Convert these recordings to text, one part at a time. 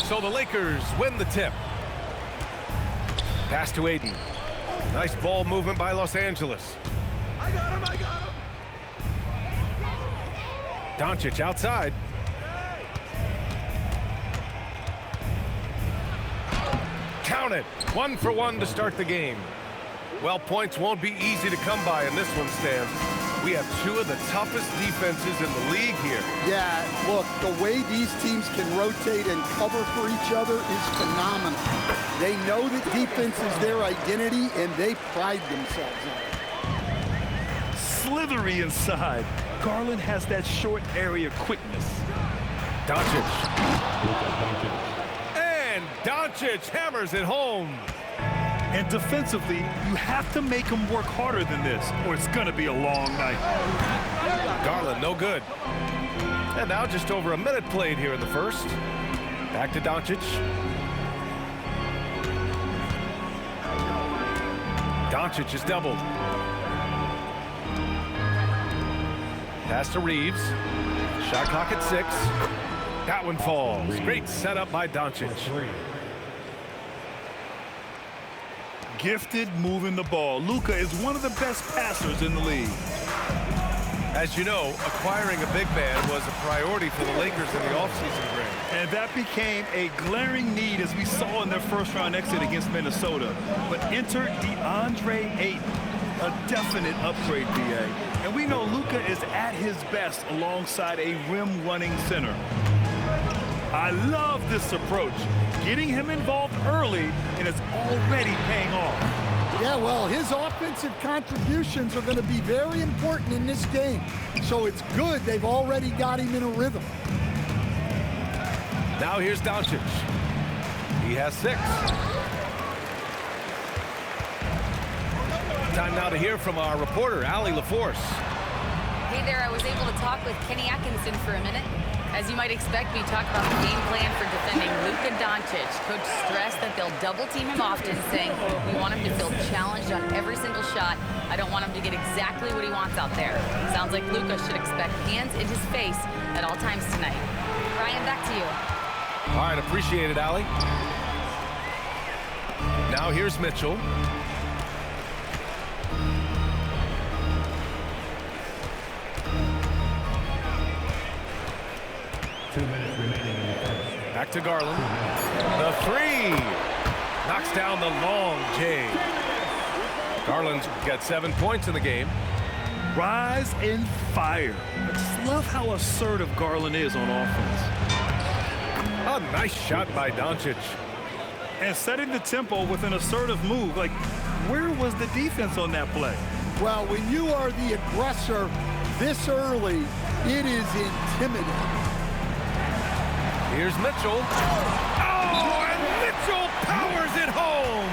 So the Lakers win the tip. Pass to Aiden. Nice ball movement by Los Angeles. I got him, I got him. Doncic outside. Count it. 1 for 1 to start the game. Well, points won't be easy to come by in this one, Stan. We have two of the toughest defenses in the league here. Yeah, look, the way these teams can rotate and cover for each other is phenomenal. They know that defense is their identity, and they pride themselves on it. Slithery inside. Garland has that short area quickness. Doncic. And Doncic hammers it home. And defensively, you have to make him work harder than this, or it's going to be a long night. Garland, no good. And now just over a minute played here in the first. Back to Doncic. Doncic is doubled. Pass to Reeves. Shot clock at 6. That one falls. Great setup by Doncic. Gifted moving the ball. Luka is one of the best passers in the league. As you know, acquiring a big man was a priority for the Lakers in the offseason, Greg. And that became a glaring need as we saw in their first-round exit against Minnesota. But enter DeAndre Ayton, a definite upgrade, BA. And we know Luka is at his best alongside a rim-running center. I love this approach. Getting him involved early, and it's already paying off. Yeah, well, his offensive contributions are going to be very important in this game. So it's good they've already got him in a rhythm. Now here's Doncic. He has 6. Time now to hear from our reporter, Allie LaForce. Hey there, I was able to talk with Kenny Atkinson for a minute. As you might expect, we talked about the game plan for defending Luka Doncic. Coach stressed that they'll double-team him often, saying, we want him to feel challenged on every single shot. I don't want him to get exactly what he wants out there. Sounds like Luka should expect hands in his face at all times tonight. Ryan, back to you. All right, appreciate it, Allie. Now here's Mitchell. Back to Garland. The 3. Knocks down the long J. Garland's got 7 points in the game. Rise and fire. I just love how assertive Garland is on offense. A nice shot by Doncic. And setting the tempo with an assertive move. Like, where was the defense on that play? Well, when you are the aggressor this early, it is intimidating. Here's Mitchell. Oh, and Mitchell powers it home.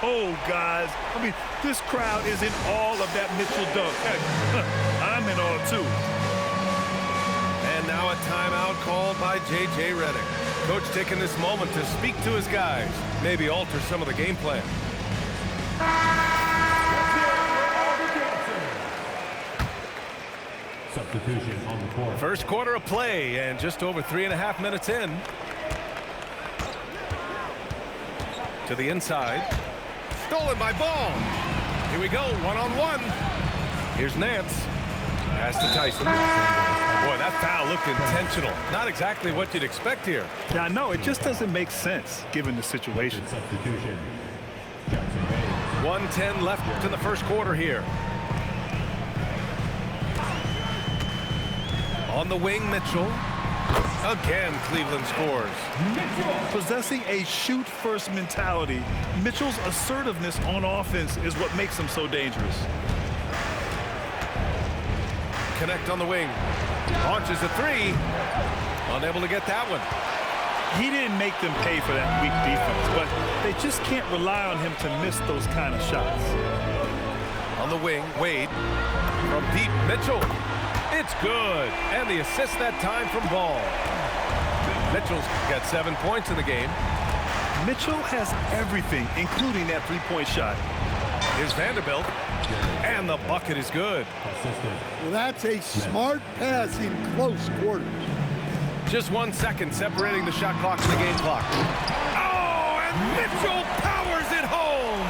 Oh, guys. I mean, this crowd is in awe of that Mitchell dunk. Heck, I'm in awe, too. And now a timeout called by J.J. Redick. Coach taking this moment to speak to his guys. Maybe alter some of the game plan. Substitution on the court. First quarter of play and just over 3.5 minutes in. To the inside. Stolen by Ball. Here we go, one-on-one. Here's Nance. Pass to Tyson. Boy, that foul looked intentional. Not exactly what you'd expect here. Yeah, I know. It just doesn't make sense given the situation. Substitution. 1:10 left in the first quarter here. On the wing, Mitchell. Again, Cleveland scores. Possessing a shoot-first mentality, Mitchell's assertiveness on offense is what makes him so dangerous. Connect on the wing. Launches a 3. Unable to get that one. He didn't make them pay for that weak defense, but they just can't rely on him to miss those kind of shots. On the wing, Wade. From deep, Mitchell. It's good. And the assist that time from Ball. Mitchell's got 7 points in the game. Mitchell has everything, including that three-point shot. Here's Vanderbilt. And the bucket is good. Well, that's a smart pass in close quarters. Just 1 second separating the shot clock and the game clock. Oh, and Mitchell powers it home.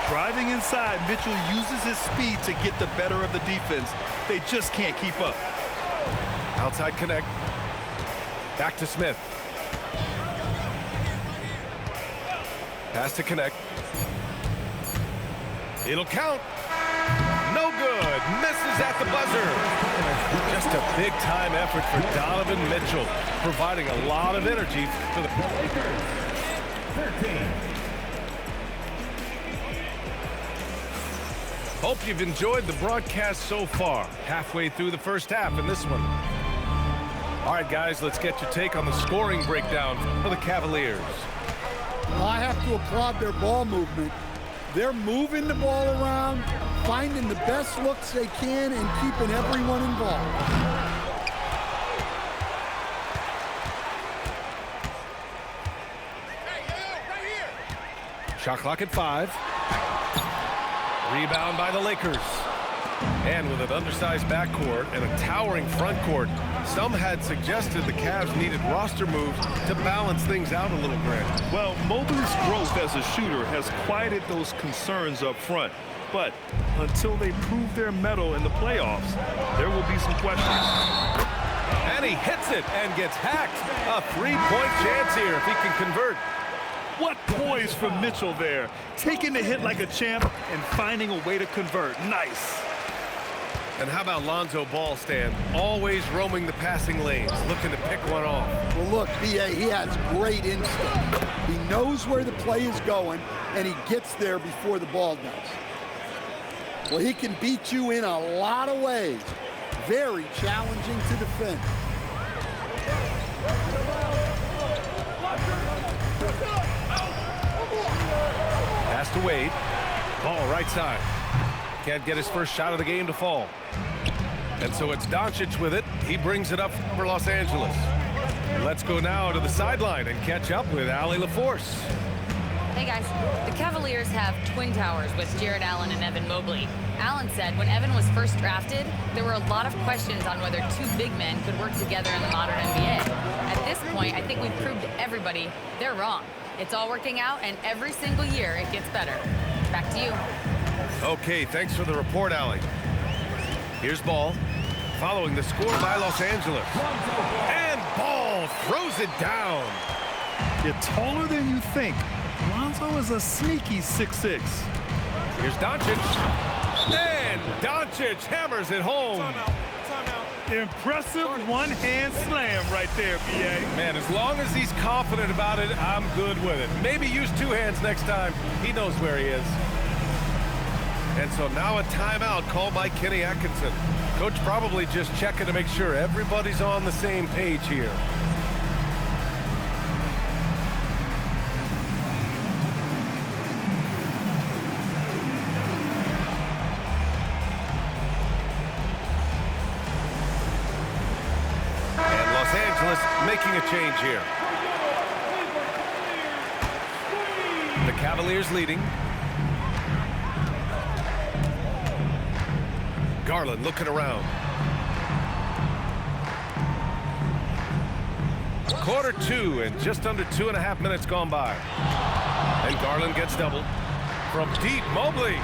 Driving inside, Mitchell uses his speed to get the better of the defense. They just can't keep up. Outside connect. Back to Smith. Pass to connect. It'll count. No good. Misses at the buzzer. Just a big-time effort for Donovan Mitchell, providing a lot of energy for the Lakers. 13. Hope you've enjoyed the broadcast so far. Halfway through the first half in this one. All right, guys, let's get your take on the scoring breakdown for the Cavaliers. Well, I have to applaud their ball movement. They're moving the ball around, finding the best looks they can, and keeping everyone involved. Shot clock at 5. Rebound by the Lakers. And with an undersized backcourt and a towering front court, some had suggested the Cavs needed roster moves to balance things out a little, Grant. Well, Mobley's growth as a shooter has quieted those concerns up front. But until they prove their mettle in the playoffs, there will be some questions. And he hits it and gets hacked. A 3-point chance here if he can convert. What poise from Mitchell there. Taking the hit like a champ and finding a way to convert. Nice. And how about Lonzo Ball, Stan? Always roaming the passing lanes, looking to pick one off. Well, look, B.A., he has great instinct. He knows where the play is going, and he gets there before the ball does. Well, he can beat you in a lot of ways. Very challenging to defend. Pass to Wade. Ball right side. Can't get his first shot of the game to fall. And so it's Doncic with it. He brings it up for Los Angeles. Let's go now to the sideline and catch up with Allie LaForce. Hey guys, the Cavaliers have twin towers with Jared Allen and Evan Mobley. Allen said when Evan was first drafted, there were a lot of questions on whether two big men could work together in the modern NBA. At this point, I think we've proved to everybody they're wrong. It's all working out, and every single year it gets better. Back to you. Okay, thanks for the report, Allie. Here's Ball, following the score by Los Angeles. And Ball throws it down. You're taller than you think. Lonzo is a sneaky 6'6". Here's Doncic. And Doncic hammers it home. Impressive one-hand slam right there, B.A. Man, as long as he's confident about it, I'm good with it. Maybe use two hands next time. He knows where he is. And so now a timeout called by Kenny Atkinson. Coach probably just checking to make sure everybody's on the same page here. And Los Angeles making a change here. The Cavaliers leading. Garland looking around. Quarter 2 and just under 2.5 minutes gone by. And Garland gets doubled. From deep, Mobley.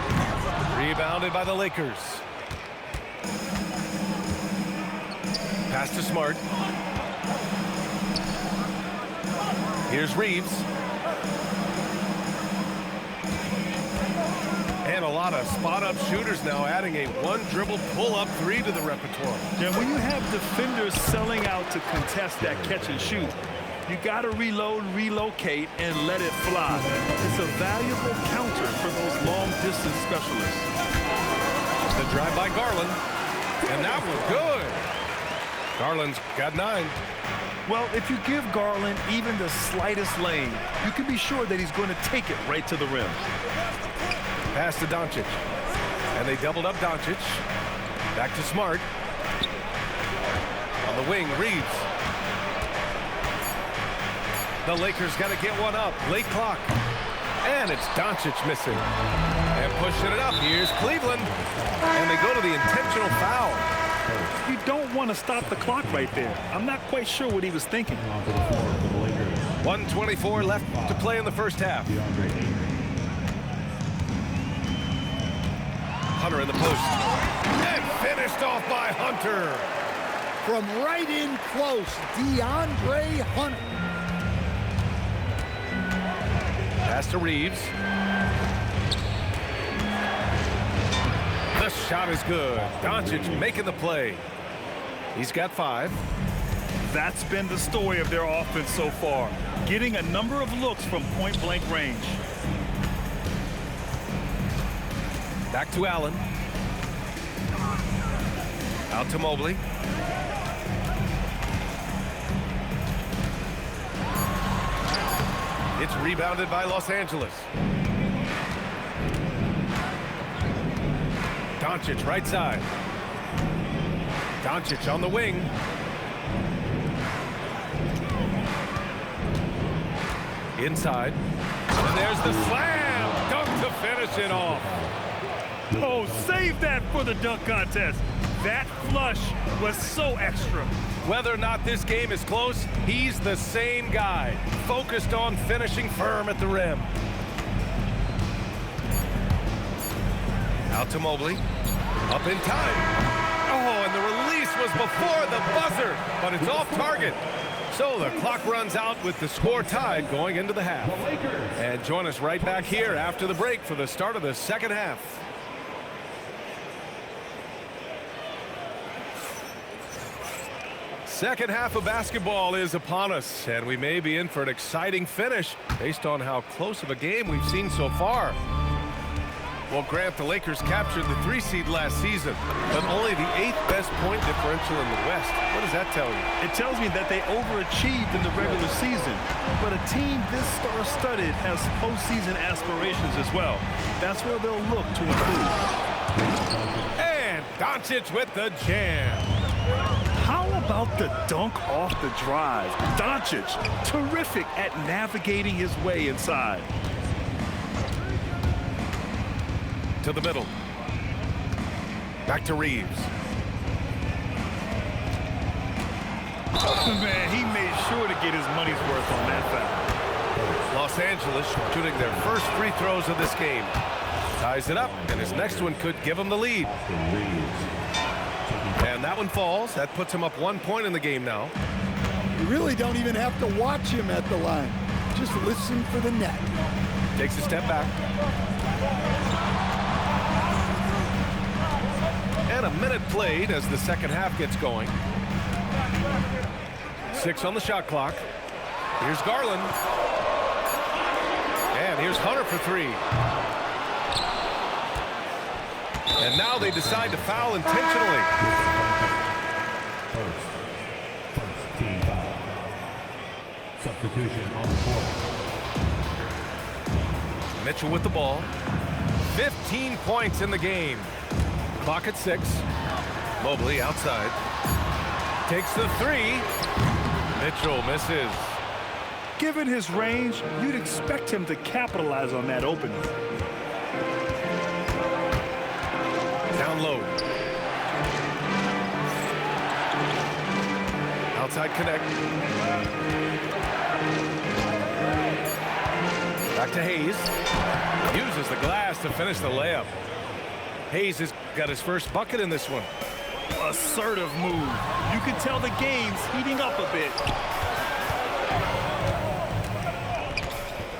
Rebounded by the Lakers. Pass to Smart. Here's Reeves. And a lot of spot-up shooters now, adding a one-dribble pull-up three to the repertoire. And when you have defenders selling out to contest that catch and shoot, you got to reload, relocate, and let it fly. It's a valuable counter for those long-distance specialists. The drive by Garland, and that was good. Garland's got 9. Well, if you give Garland even the slightest lane, you can be sure that he's going to take it right to the rim. Pass to Doncic. And they doubled up Doncic. Back to Smart. On the wing, Reeves. The Lakers got to get one up. Late clock. And it's Doncic missing. And pushing it up. Here's Cleveland. And they go to the intentional foul. You don't want to stop the clock right there. I'm not quite sure what he was thinking. Onto the floor for the Lakers. 1:24 left to play in the first half. DeAndre Ayton. Hunter in the post. And finished off by Hunter. From right in close, DeAndre Hunter. Pass to Reeves. The shot is good. Doncic making the play. He's got 5. That's been the story of their offense so far, getting a number of looks from point-blank range. Back to Allen. Out to Mobley. It's rebounded by Los Angeles. Doncic right side. Doncic on the wing. Inside. And there's the slam. Dunk to finish it off. Oh, save that for the dunk contest. That flush was so extra. Whether or not this game is close, he's the same guy, focused on finishing firm at the rim. Out to Mobley. Up in time. Oh, and the release was before the buzzer, but it's off target. So the clock runs out with the score tied going into the half. And join us right back here after the break for the start of the second half. Second half of basketball is upon us, and we may be in for an exciting finish based on how close of a game we've seen so far. Well, Grant, the Lakers captured the 3 seed last season, but only the 8th best point differential in the West. What does that tell you? It tells me that they overachieved in the regular season, but a team this star-studded has postseason aspirations as well. That's where they'll look to improve. And Doncic with the jam. How about the dunk off the drive? Doncic, terrific at navigating his way inside. To the middle. Back to Reeves. Man, he made sure to get his money's worth on that foul. Los Angeles shooting their first free throws of this game. Ties it up, and his next one could give him the lead. And that one falls. That puts him up 1 point in the game now. You really don't even have to watch him at the line. Just listen for the net. Takes a step back. And a minute played as the second half gets going. 6 on the shot clock. Here's Garland. And here's Hunter for 3. And now they decide to foul intentionally. First team foul. Substitution on the court. Mitchell with the ball. 15 points in the game. Clock at 6. Mobley outside. Takes the 3. Mitchell misses. Given his range, you'd expect him to capitalize on that opening. Down low. Outside connect. Back to Hayes. Uses the glass to finish the layup. Hayes has got his first bucket in this one. Assertive move. You can tell the game's heating up a bit.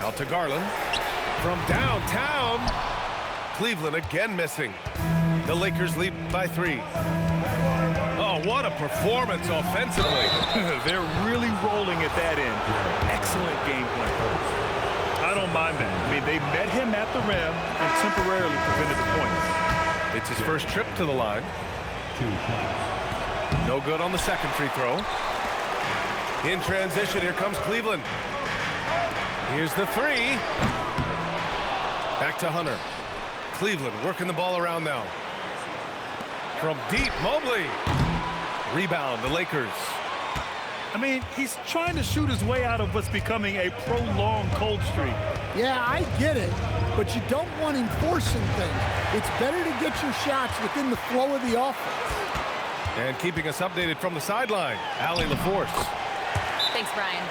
Out to Garland. From downtown. Cleveland again missing. The Lakers lead by 3. Oh, what a performance offensively. They're really rolling at that end. Excellent game plan. I don't mind that. I mean, they met him at the rim and temporarily prevented the points. It's his first trip to the line. 2 shots. No good on the second free throw. In transition, here comes Cleveland. Here's the 3. Back to Hunter. Cleveland working the ball around now. From deep, Mobley. Rebound, the Lakers. I mean, he's trying to shoot his way out of what's becoming a prolonged cold streak. Yeah, I get it, but you don't want him forcing things. It's better to get your shots within the flow of the offense. And keeping us updated from the sideline, Allie LaForce. Thanks, Brian.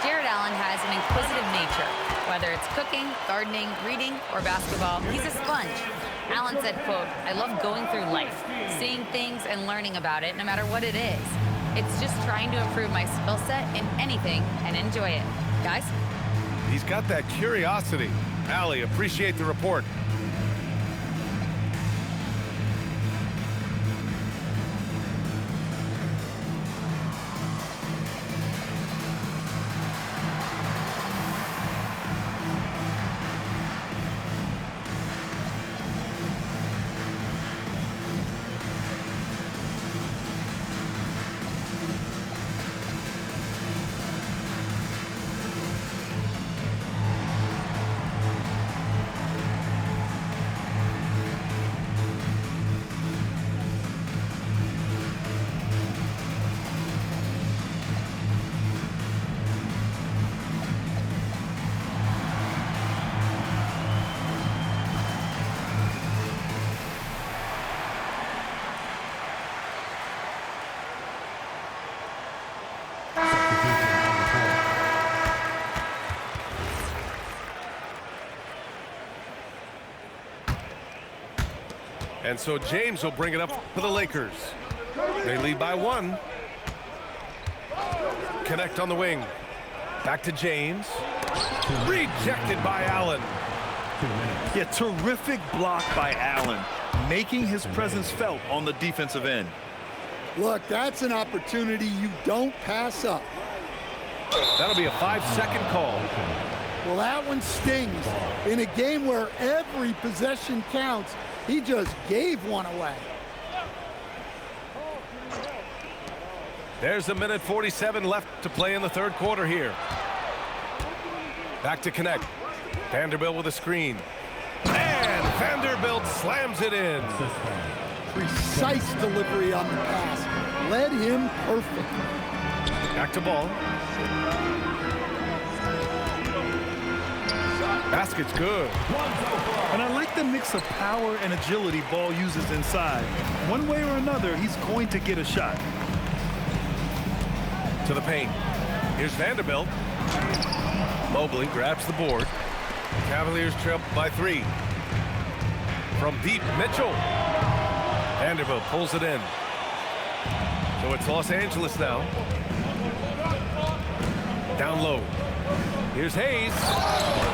Jared Allen has an inquisitive nature. Whether it's cooking, gardening, reading, or basketball, he's a sponge. Allen said, quote, "I love going through life, seeing things and learning about it no matter what it is. It's just trying to improve my skill set in anything and enjoy it." Guys? He's got that curiosity. Allie, appreciate the report. And so James will bring it up for the Lakers. They lead by 1. Connect on the wing. Back to James. Rejected by Allen. Yeah, terrific block by Allen, making his presence felt on the defensive end. Look, that's an opportunity you don't pass up. That'll be a 5-second call. Well, that one stings. In a game where every possession counts, he just gave one away. There's a minute 47 left to play in the third quarter here. Back to connect. Vanderbilt with a screen. And Vanderbilt slams it in. Precise delivery on the pass. Led him perfect. Back to ball. Basket's good. And I like the mix of power and agility Ball uses inside. One way or another, he's going to get a shot. To the paint. Here's Vanderbilt. Mobley grabs the board. Cavaliers trail by 3. From deep, Mitchell. Vanderbilt pulls it in. So it's Los Angeles now. Down low. Here's Hayes.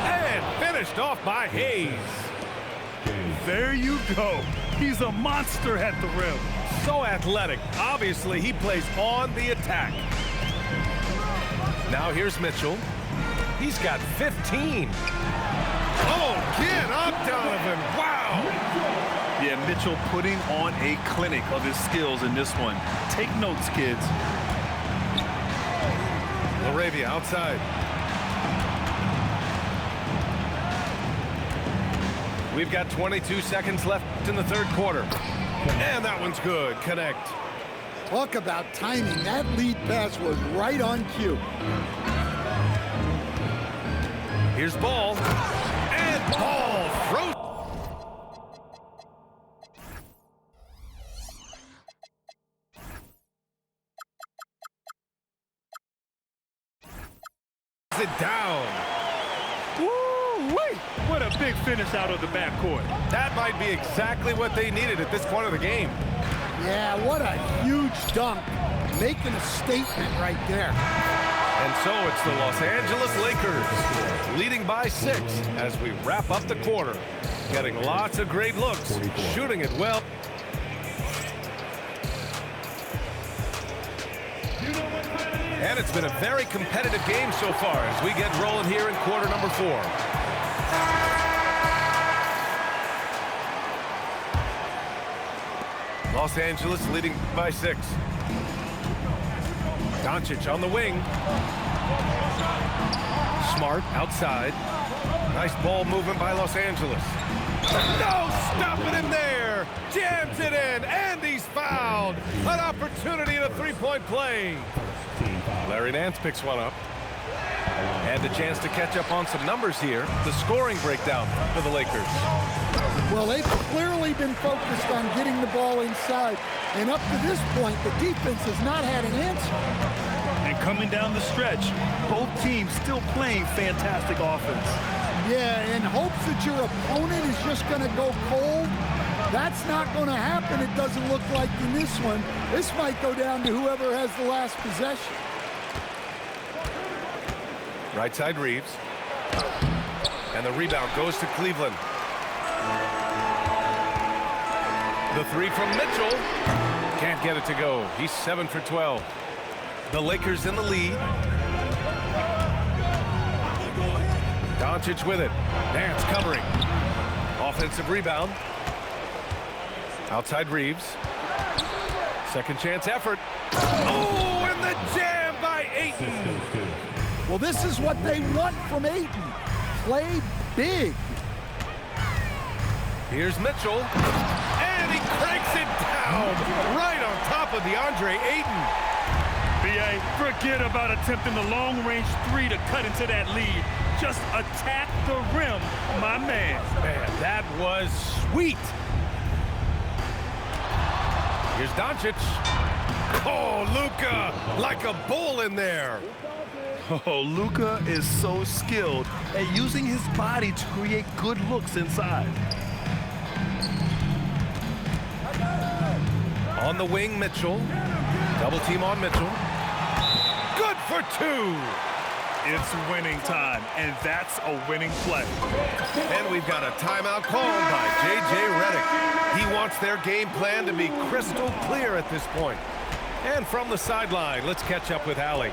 And finished off by Hayes. There you go. He's a monster at the rim. So athletic. Obviously, he plays on the attack. Now here's Mitchell. He's got 15. Oh, get up, Donovan. Wow. Yeah, Mitchell putting on a clinic of his skills in this one. Take notes, kids. LaRavia outside. We've got 22 seconds left in the third quarter. And that one's good. Connect. Talk about timing. That lead pass was right on cue. Here's Ball. And Ball throws. It down. Woo-wee! What a big finish out of the backcourt. That might be exactly what they needed at this point of the game. Yeah, what a huge dunk. Making a statement right there. And so it's the Los Angeles Lakers leading by 6 as we wrap up the quarter. Getting lots of great looks, shooting it well. And it's been a very competitive game so far as we get rolling here in quarter number 4. Los Angeles leading by 6. Doncic on the wing. Smart outside. Nice ball movement by Los Angeles. No stopping him there. Jams it in, and he's fouled. An opportunity in a three-point play. Larry Nance picks one up. And a chance to catch up on some numbers here. The scoring breakdown for the Lakers. Well, they've clearly been focused on getting the ball inside. And up to this point, the defense has not had an answer. And coming down the stretch, both teams still playing fantastic offense. Yeah, in hopes that your opponent is just going to go cold. That's not going to happen, it doesn't look like in this one. This might go down to whoever has the last possession. Right side Reeves. And the rebound goes to Cleveland. The three from Mitchell. Can't get it to go. He's 7 for 12. The Lakers in the lead. Doncic with it. Nance covering. Offensive rebound. Outside Reeves. Second chance effort. Oh, and the jam by Ayton. Well, this is what they want from Ayton. Play big. Here's Mitchell. And he cranks it down right on top of DeAndre Ayton. B.A., forget about attempting the long-range three to cut into that lead. Just attack the rim, my man. Man, that was sweet. Here's Doncic. Oh, Luka, like a bull in there. Oh, Luka is so skilled at using his body to create good looks inside. On the wing, Mitchell. Double team on Mitchell. Good for two. It's winning time, and that's a winning play. And we've got a timeout called by J.J. Redick. He wants their game plan to be crystal clear at this point. And from the sideline, let's catch up with Allie.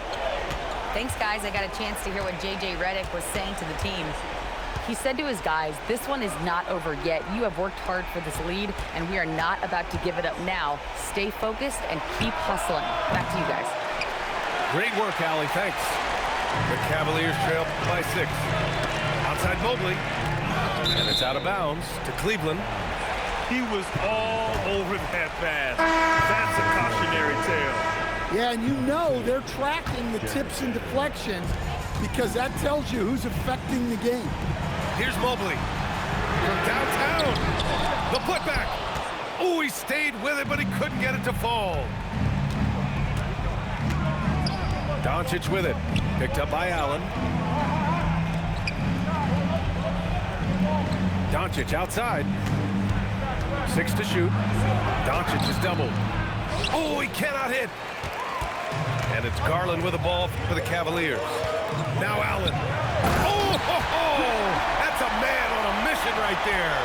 Thanks, guys. I got a chance to hear what J.J. Redick was saying to the team. He said to his guys, this one is not over yet. You have worked hard for this lead, and we are not about to give it up now. Stay focused and keep hustling. Back to you guys. Great work, Allie. Thanks. The Cavaliers trail by 6. Outside Mobley. And it's out of bounds to Cleveland. He was all over that pass. That's a cautionary tale. Yeah, and you know they're tracking the tips and deflections because that tells you who's affecting the game. Here's Mobley from downtown. The putback. Oh, he stayed with it, but he couldn't get it to fall. Doncic with it. Picked up by Allen. Doncic outside. 6 to shoot. Doncic is doubled. Oh, he cannot hit. And it's Garland with the ball for the Cavaliers. Now Allen. Oh, ho, ho. That's a man on a mission right there.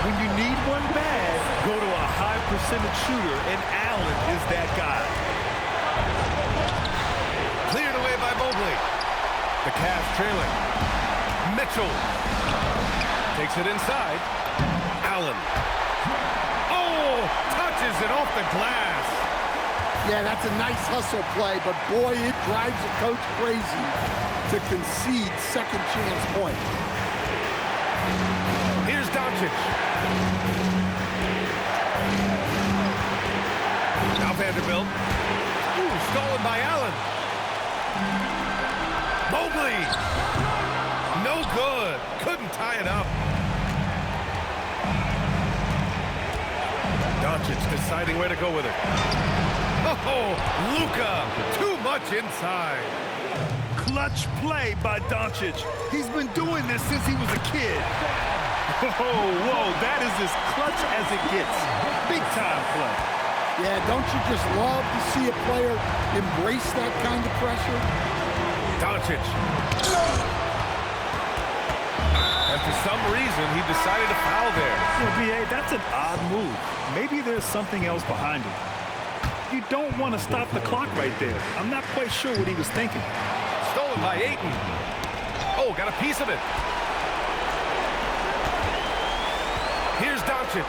When you need one bad, go to a high percentage shooter, and Allen is that guy. Cleared away by Mobley. The Cavs trailing. Mitchell takes it inside. Allen. Oh, touches it off the glass. Yeah, that's a nice hustle play, but boy, it drives a coach crazy to concede second chance point. Here's Doncic. Now Vanderbilt. Ooh, stolen by Allen. Mobley. No good. Couldn't tie it up. Doncic deciding where to go with it. Oh, Luka. Too much inside. Clutch play by Doncic. He's been doing this since he was a kid. Whoa, that is as clutch as it gets. Big time play. Yeah, don't you just love to see a player embrace that kind of pressure? Doncic. And for some reason, he decided to foul there. B.A., that's an odd move. Maybe there's something else behind it. You don't want to stop the clock right there. I'm not quite sure what he was thinking. Stolen by Ayton. Oh, got a piece of it. Here's Doncic.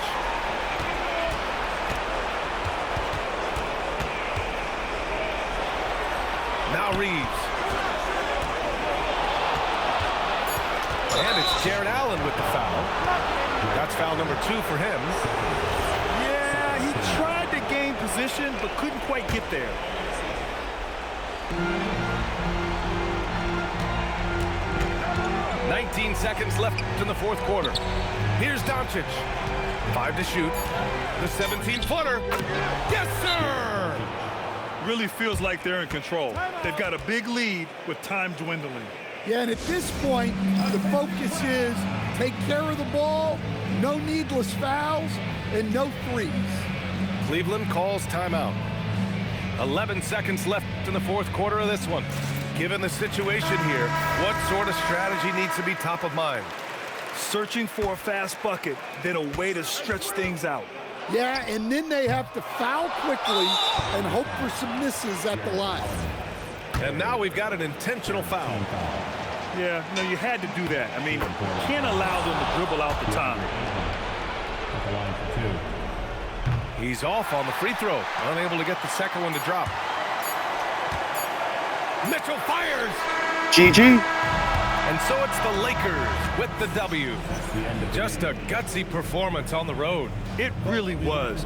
Now Reeves. And it's Jared Allen with the foul. That's foul number 2 for him. Yeah, he tried to gain position, but couldn't quite get there. "19 seconds left in the fourth quarter. Here's Doncic. 5 to shoot. The 17-footer. Yes, sir! Really feels like they're in control. They've got a big lead with time dwindling. Yeah, and at this point, the focus is take care of the ball, no needless fouls, and no threes. Cleveland calls timeout. 11 seconds left in the fourth quarter of this one. Given the situation here, what sort of strategy needs to be top of mind? Searching for a fast bucket, then a way to stretch things out. Yeah, and then they have to foul quickly and hope for some misses at the line. And now we've got an intentional foul. Yeah, no, you had to do that. I mean, can't allow them to dribble out the time. At the line for 2. He's off on the free throw, unable to get the second one to drop. Mitchell fires! GG. And so it's the Lakers with the W. Just a gutsy performance on the road. It really was.